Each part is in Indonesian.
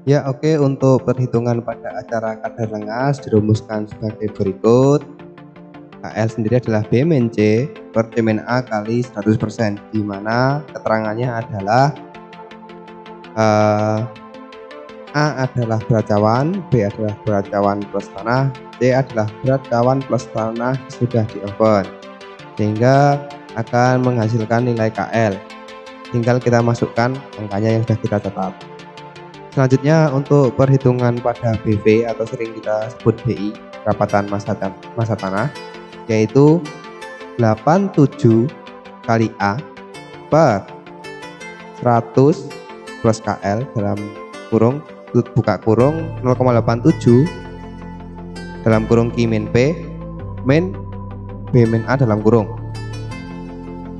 Ya, oke, untuk perhitungan pada acara kadar lengas dirumuskan sebagai berikut. KL sendiri adalah B min C per C min A kali 100%, di mana keterangannya adalah A adalah berat cawan, B adalah berat cawan plus tanah, C adalah berat cawan plus tanah sudah di oven, sehingga akan menghasilkan nilai KL. Tinggal kita masukkan angkanya yang sudah kita catat. Selanjutnya untuk perhitungan pada BV atau sering kita sebut BI, rapatan massa tanah, yaitu 87 kali A per 100 plus KL dalam kurung buka kurung 0,87 dalam kurung Q min P min B min A dalam kurung,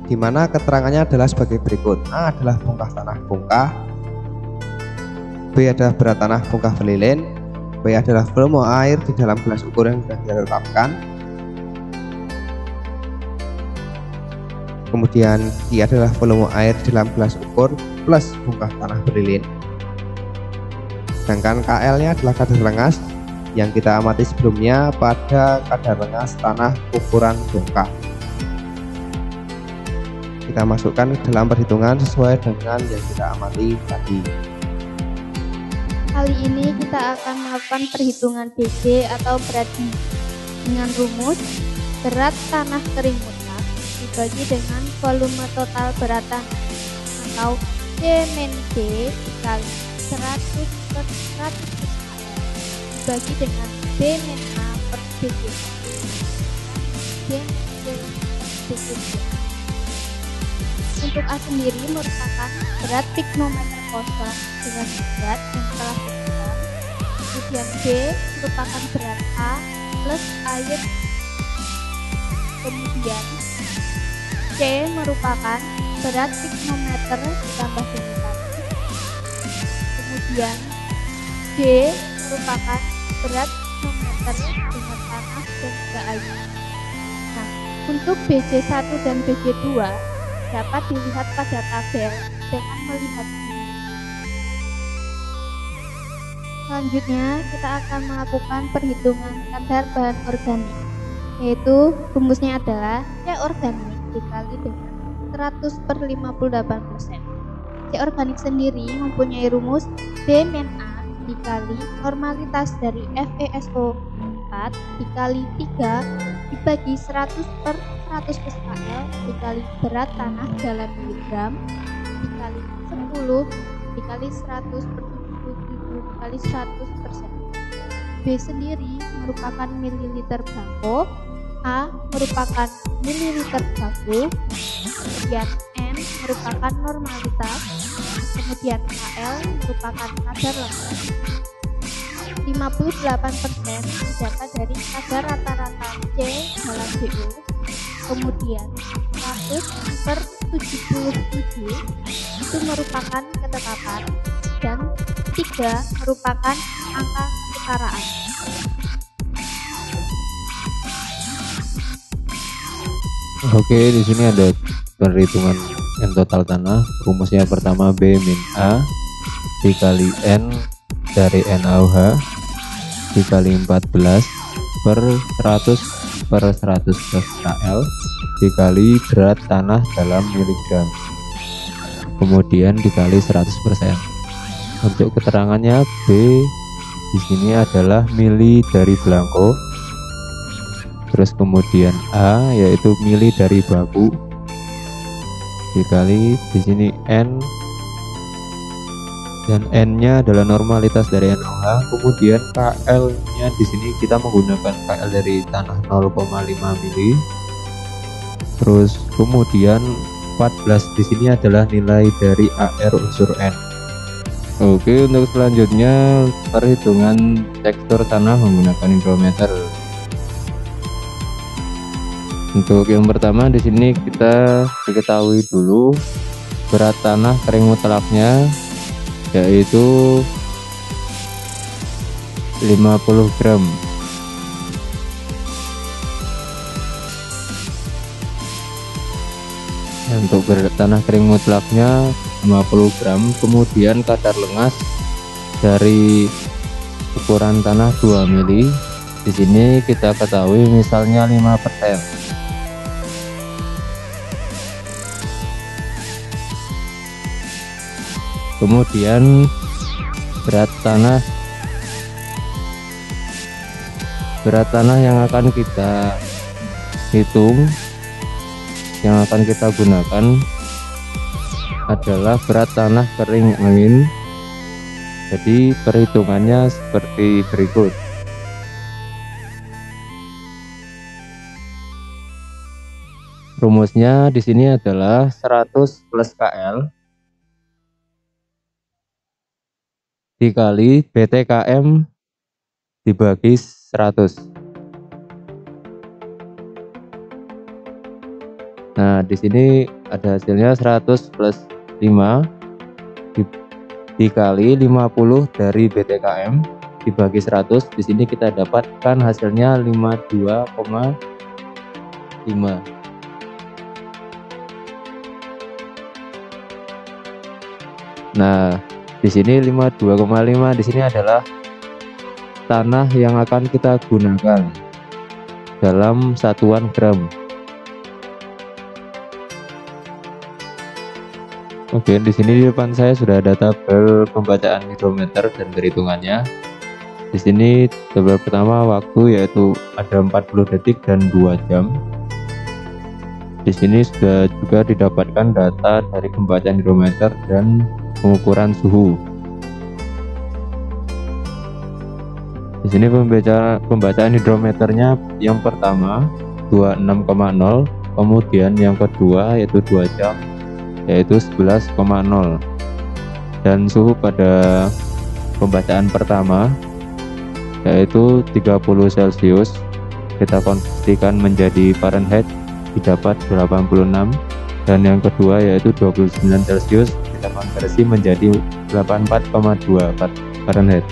dimana keterangannya adalah sebagai berikut. A adalah bongkah tanah bongkah, B adalah berat tanah bongkah berlilin, B adalah volume air di dalam gelas ukur yang sudah kita tetapkan, kemudian I adalah volume air di dalam gelas ukur plus bongkah tanah berlilin. Sedangkan KL nya adalah kadar lengas yang kita amati sebelumnya pada kadar lengas tanah ukuran bongkah. Kita masukkan ke dalam perhitungan sesuai dengan yang kita amati tadi. Kali ini kita akan melakukan perhitungan BC atau berat bumi dengan rumus berat tanah kering mutlak dibagi dengan volume total berat tanah atau C min D dikali 100 per 100 dibagi dengan B min A per BC D min D per BC. Untuk A sendiri merupakan berat pignometer kosong dengan berat yang telah ditentukan. Kemudian B merupakan berat A plus air. Kemudian C merupakan berat pignometer ditambah dengan. Kemudian D merupakan berat pignometer dengan tanah dan juga air. Nah, untuk BC1 dan BC2 dapat dilihat pada tabel dengan melihat ini. Selanjutnya kita akan melakukan perhitungan kadar bahan organik, yaitu rumusnya adalah C organik dikali dengan 100 per 58%. C organik sendiri mempunyai rumus B min A dikali normalitas dari FeSO 4 dikali 3 dibagi 100 per 100 KL dikali berat tanah dalam miligram dikali 10 dikali 100 per 77 dikali 100%. B sendiri merupakan mililiter bako, A merupakan mililiter baku, kemudian N merupakan normalitas, kemudian KL merupakan kadar lengas. 58% didapat dari kadar rata-rata C dalam BO, kemudian 100 per 77 itu merupakan ketetapan, dan 3 merupakan angka kesetaraan. Oke, di sini ada perhitungan N total tanah. Rumusnya pertama B min A dikali N dari NaOH dikali 14 per 100 per 100 plus KL dikali berat tanah dalam miligram, kemudian dikali 100%. Untuk keterangannya B di sini adalah mili dari belangko, terus kemudian A yaitu mili dari baku dikali di sini N, dan N-nya adalah normalitas dari NaOH. Kemudian KL-nya di sini kita menggunakan KL dari tanah 0,5 mili. Terus kemudian 14 di sini adalah nilai dari AR unsur N. Oke, untuk selanjutnya perhitungan tekstur tanah menggunakan hidrometer. Untuk yang pertama di sini kita diketahui dulu berat tanah kering mutlaknya yaitu 50 gram. Untuk berat tanah kering mutlaknya 50 gram. Kemudian kadar lengas dari ukuran tanah 2 mili. Di sini kita ketahui misalnya 5%. Kemudian berat tanah yang akan kita hitung, yang akan kita gunakan adalah berat tanah kering angin. Jadi perhitungannya seperti berikut. Rumusnya di sini adalah 100 plus KL dikali BTKM dibagi 100. Nah, di sini ada hasilnya 100 plus 5 dikali 50 dari BTKM dibagi 100. Di sini kita dapatkan hasilnya 52,5. Nah, di sini 52,5 di sini adalah tanah yang akan kita gunakan dalam satuan gram. Oke, di sini di depan saya sudah ada tabel pembacaan hidrometer dan perhitungannya. Di sini tabel pertama waktu yaitu ada 40 detik dan 2 jam. Di sini sudah juga didapatkan data dari pembacaan hidrometer dan pengukuran suhu. Di sini pembacaan hidrometernya yang pertama 26,0, kemudian yang kedua yaitu 2 jam yaitu 11,0, dan suhu pada pembacaan pertama yaitu 30 Celcius kita konversikan menjadi Fahrenheit didapat 86, dan yang kedua yaitu 29 Celcius kita konversi menjadi 84,2 Fahrenheit.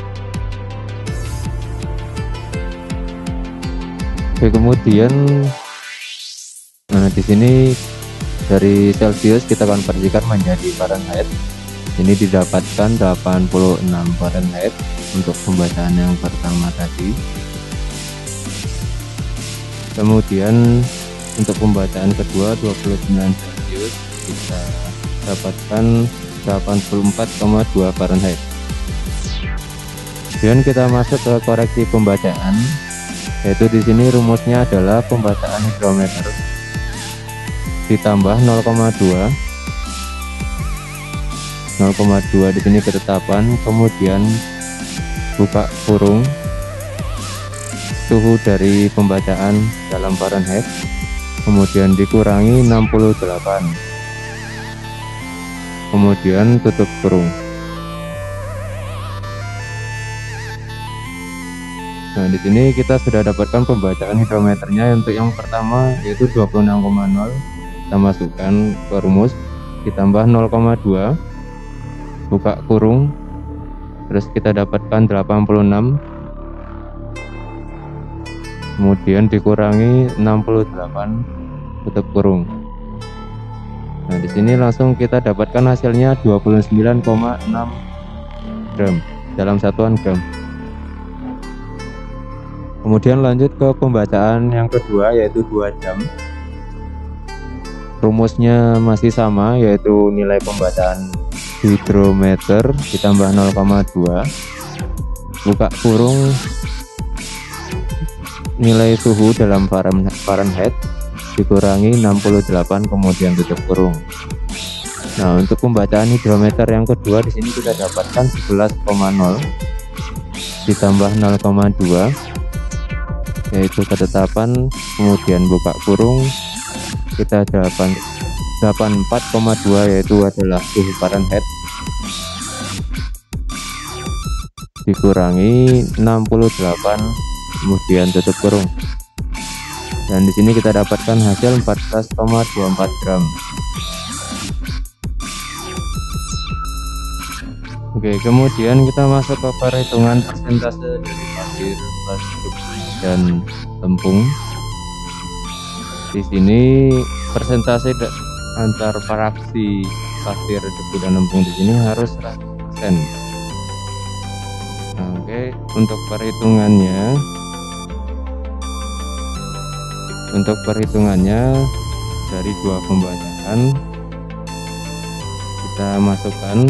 Oke, kemudian di sini dari Celcius kita konversikan menjadi Fahrenheit. Ini didapatkan 86 Fahrenheit untuk pembacaan yang pertama tadi. Kemudian untuk pembacaan kedua 29 Celcius kita dapatkan 84,2 Fahrenheit. Kemudian kita masuk ke koreksi pembacaan, yaitu di sini rumusnya adalah pembacaan hidrometer ditambah 0,2 di sini ketetapan, kemudian buka kurung suhu dari pembacaan dalam Fahrenheit, kemudian dikurangi 68, kemudian tutup kurung. Nah, di sini kita sudah dapatkan pembacaan hidrometernya. Untuk yang pertama yaitu 26,0 kita masukkan ke rumus, ditambah 0,2 buka kurung, terus kita dapatkan 86, kemudian dikurangi 68 tutup kurung. Nah, di sini langsung kita dapatkan hasilnya 29,6 gram dalam satuan gram. Kemudian lanjut ke pembacaan yang kedua yaitu 2 jam. Rumusnya masih sama, yaitu nilai pembacaan hidrometer ditambah 0,2 buka kurung nilai suhu dalam Fahrenheit dikurangi 68, kemudian tutup kurung. Nah, untuk pembacaan hidrometer yang kedua di sini kita dapatkan 11,0 ditambah 0,2 yaitu ketetapan, kemudian buka kurung kita 84,2 yaitu adalah suhu Fahrenheit dikurangi 68, kemudian tutup kurung, dan di sini kita dapatkan hasil 14,24 gram. Oke, kemudian kita masuk ke perhitungan persentase dari pasir, plastik, dan tepung. Di sini persentase antar fraksi pasir, debu, dan tepung di sini harus 100%. Oke, untuk perhitungannya dari dua pembacaan kita masukkan,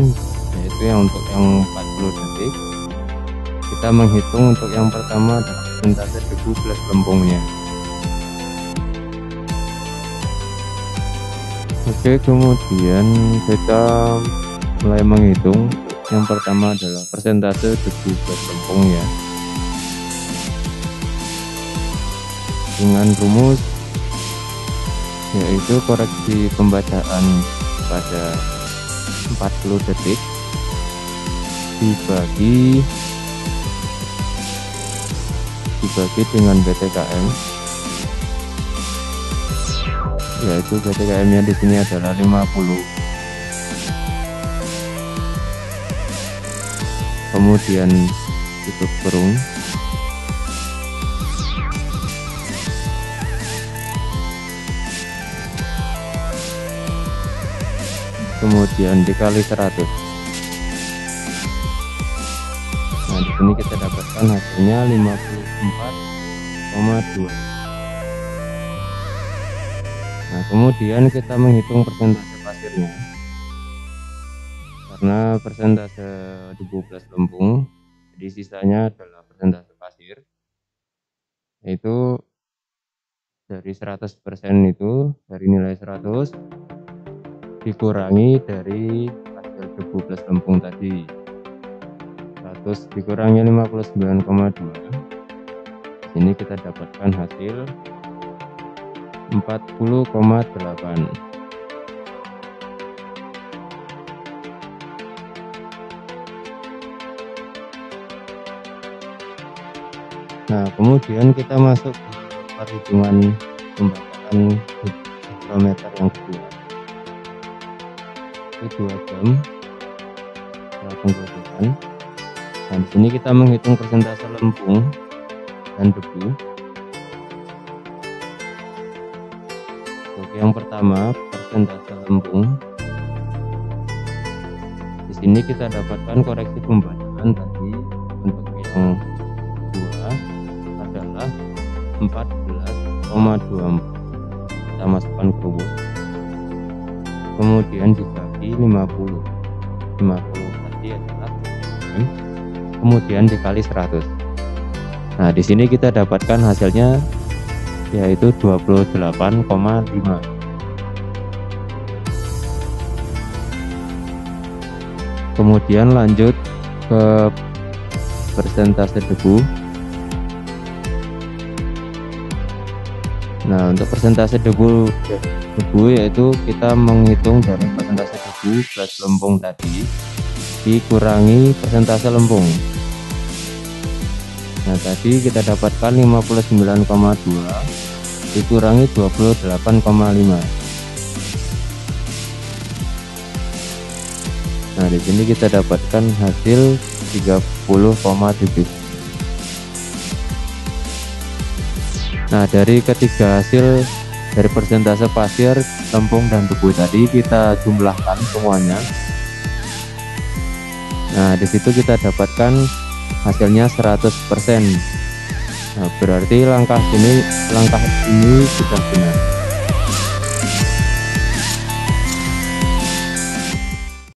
yaitu yang untuk yang 40 detik kita menghitung untuk yang pertama adalah persentase debu plus lempungnya. Oke, kemudian kita mulai menghitung. Yang pertama adalah persentase debu plus lempungnya dengan rumus yaitu koreksi pembacaan pada 40 detik dibagi dengan BTKM, yaitu BTKM nya di sini adalah 50. Kemudian tutup kurung, kemudian dikali 100. Nah, di sini kita dapatkan hasilnya 54,2. Nah, kemudian kita menghitung persentase pasirnya. Karena persentase debu plus lempung, jadi sisanya adalah persentase pasir, yaitu dari 100% itu, dari nilai 100 dikurangi dari hasil debu plus lempung tadi, 100 dikurangi 59,2. Sini kita dapatkan hasil 40,8. Nah, kemudian kita masuk ke perhitungan pembacaan hidrometer yang kedua, itu 2 jam setelah penggodokan. Nah, di sini kita menghitung persentase lempung dan debu. Untuk yang pertama, persentase lempung. Di sini kita dapatkan koreksi pembacaan tadi untuk yang 2 adalah 14,24. Kita masukkan ke rumus, kemudian dibagi 50 tadi adalah kemudian dikali 100. Nah, di sini kita dapatkan hasilnya yaitu 28,5. Kemudian lanjut ke persentase debu. Nah, untuk persentase debu yaitu kita menghitung dari persentase debu plus lempung tadi dikurangi persentase lempung. Nah, tadi kita dapatkan 59,2 dikurangi 28,5. Nah, di sini kita dapatkan hasil 30,7. Nah, dari ketiga hasil dari persentase pasir, lempung, dan debu tadi kita jumlahkan semuanya. Nah, di situ kita dapatkan hasilnya 100%. Nah, berarti langkah ini sudah benar.